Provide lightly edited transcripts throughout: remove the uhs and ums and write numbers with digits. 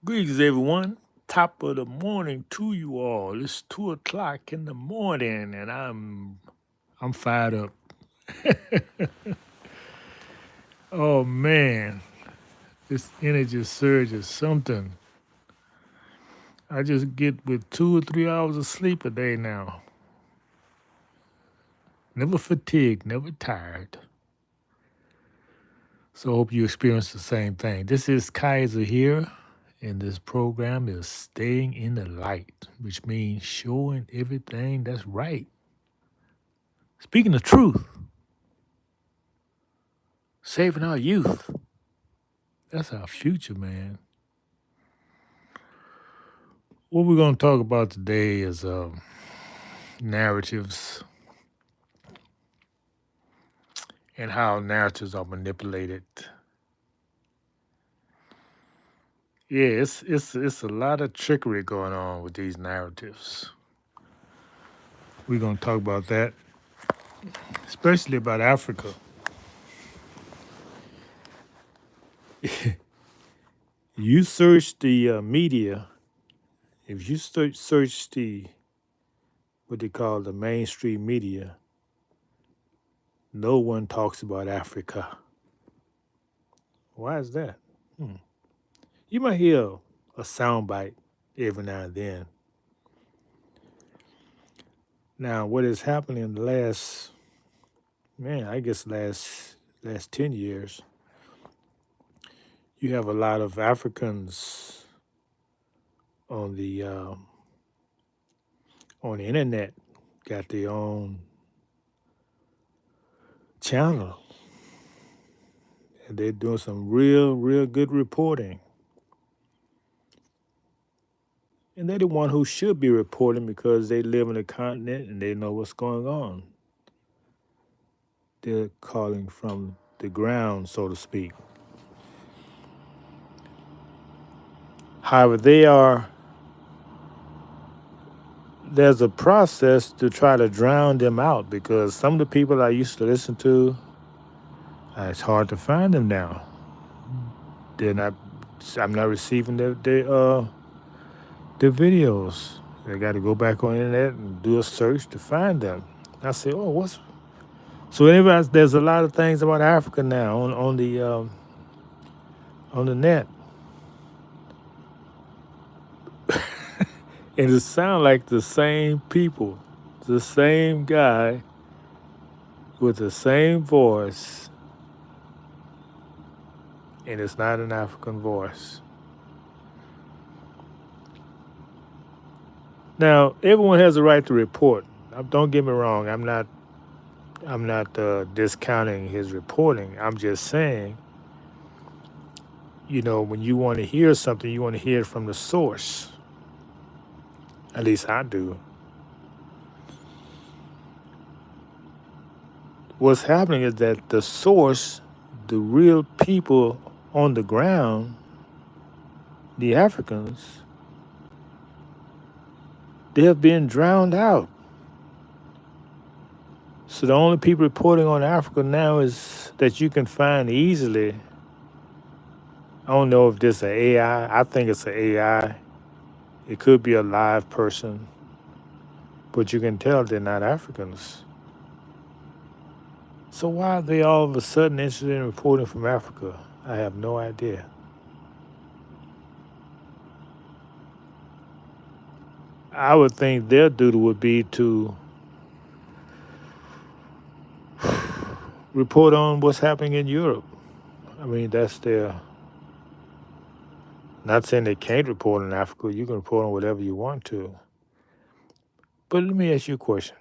Greetings, everyone. Top of the morning to you all. It's 2 o'clock in the morning, and I'm fired up. Oh man, this energy surge is something. I just get with 2 or 3 hours of sleep a day now. Never fatigued, never tired. So I hope you experience the same thing. This is Kaiser here, and this program is Staying in the Light, which means showing everything that's right. Speaking the truth, saving our youth. That's our future, man. What we're going to talk about today is narratives and how narratives are manipulated. Yeah, it's a lot of trickery going on with these narratives. We're going to talk about that, especially about Africa. You search the media. If you search the what they call the mainstream media, no one talks about Africa. Why is that? Hmm. You might hear a soundbite every now and then. Now, what has happened in the last, man, I guess last 10 years, you have a lot of Africans on the internet, got their own channel, and they're doing some real good reporting. And they're the one who should be reporting because they live in the continent and they know what's going on. They're calling from the ground, so to speak. However, there's a process to try to drown them out because some of the people I used to listen to, it's hard to find them now. They're not. I'm not receiving their videos. I got to go back on the internet and do a search to find them. I say, oh, what's so? Anyway, there's a lot of things about Africa now on the net, and it sounds like the same people, the same guy with the same voice, and it's not an African voice. Now, everyone has a right to report. Don't get me wrong. I'm not discounting his reporting. I'm just saying, when you want to hear something, you want to hear it from the source. At least I do. What's happening is that the source, the real people on the ground, the Africans, they have been drowned out. So the only people reporting on Africa now is that you can find easily. I don't know if this is an AI. I think it's an AI. It could be a live person, but you can tell they're not Africans. So why are they all of a sudden interested in reporting from Africa? I have no idea. I would think their duty would be to report on what's happening in Europe. I mean, that's their. Not saying they can't report on Africa. You can report on whatever you want to. But let me ask you a question.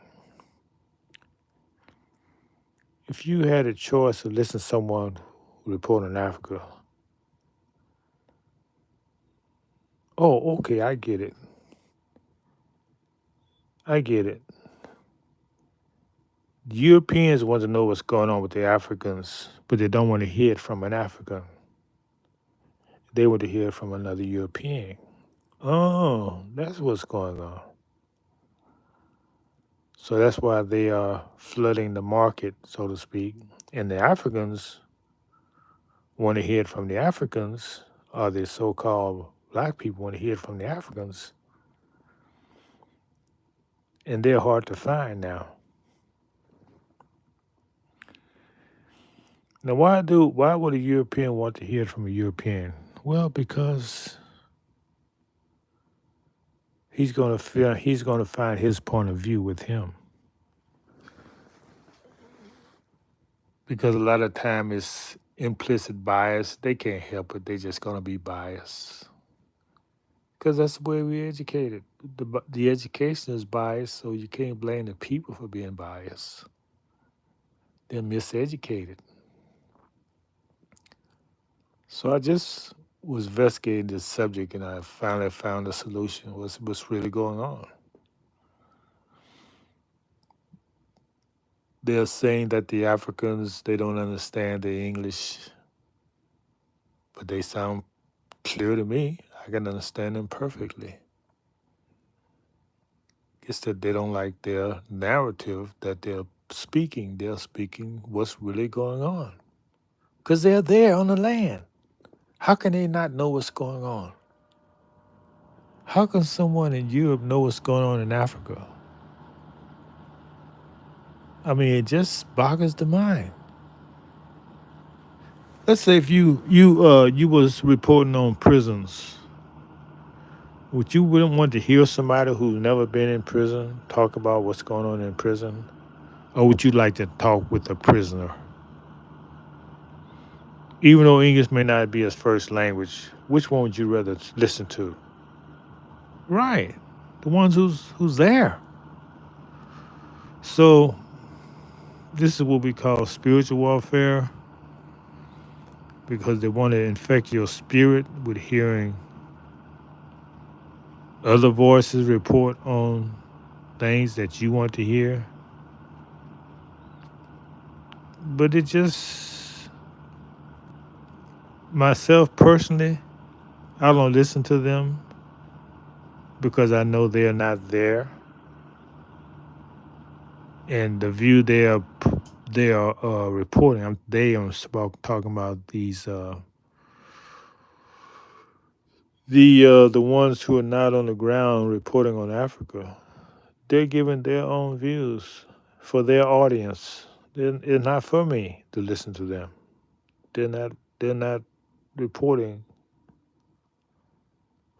If you had a choice to listen to someone who report on Africa, oh, okay, I get it. I get it. The Europeans want to know what's going on with the Africans, but they don't want to hear it from an African. They want to hear it from another European. Oh, that's what's going on. So that's why they are flooding the market, so to speak. And the Africans want to hear it from the Africans, or the so called black people want to hear it from the Africans, and they're hard to find now. Now, why would a European want to hear it from a European? Well, because he's gonna find his point of view with him. Because a lot of time it's implicit bias. They can't help it. They just gonna be biased. Because that's the way we're educated. The education is biased, so you can't blame the people for being biased. They're miseducated. So I just was investigating this subject, and I finally found a solution. What's really going on? They're saying that the Africans they don't understand the English, but they sound clear to me. I can understand them perfectly. It's that they don't like their narrative that they're speaking. They're speaking what's really going on because they're there on the land. How can they not know what's going on? How can someone in Europe know what's going on in Africa? I mean, it just boggles the mind. Let's say if you was reporting on prisons, would you wouldn't want to hear somebody who's never been in prison talk about what's going on in prison, or would you like to talk with a prisoner? Even though English may not be his first language, which one would you rather listen to? Right, the ones who's there. So this is what we call spiritual warfare because they want to infect your spirit with hearing other voices report on things that you want to hear. But it just, myself personally, I don't listen to them because I know they're not there. And the view they are reporting, I'm talking about these the ones who are not on the ground reporting on Africa. They're giving their own views for their audience. It's not for me to listen to them. They're not reporting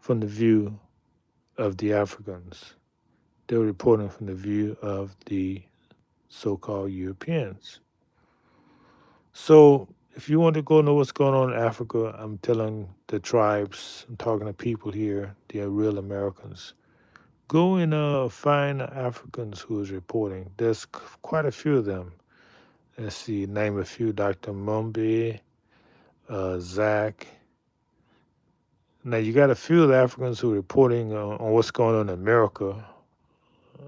from the view of the Africans. They're reporting from the view of the so-called Europeans. So if you want to go know what's going on in Africa, I'm telling the tribes, I'm talking to people here, they're real Americans. Go and find Africans who is reporting. There's quite a few of them. Let's see, name a few: Dr. Mumbi, Zach. Now you got a few of the Africans who are reporting on what's going on in America.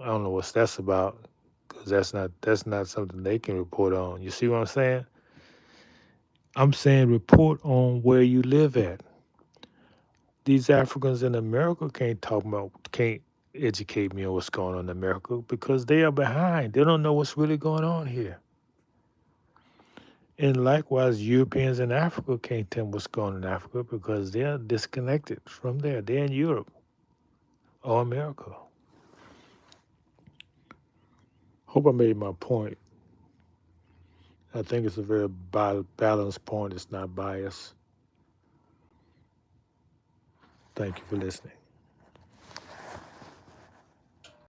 I don't know what that's about because that's not something they can report on. You see what I'm saying? I'm saying report on where you live at. These Africans in America can't educate me on what's going on in America because they are behind. They don't know what's really going on here. And likewise, Europeans in Africa can't tell what's going on in Africa because they're disconnected from there. They're in Europe or America. Hope I made my point. I think it's a very balanced point. It's not biased. Thank you for listening.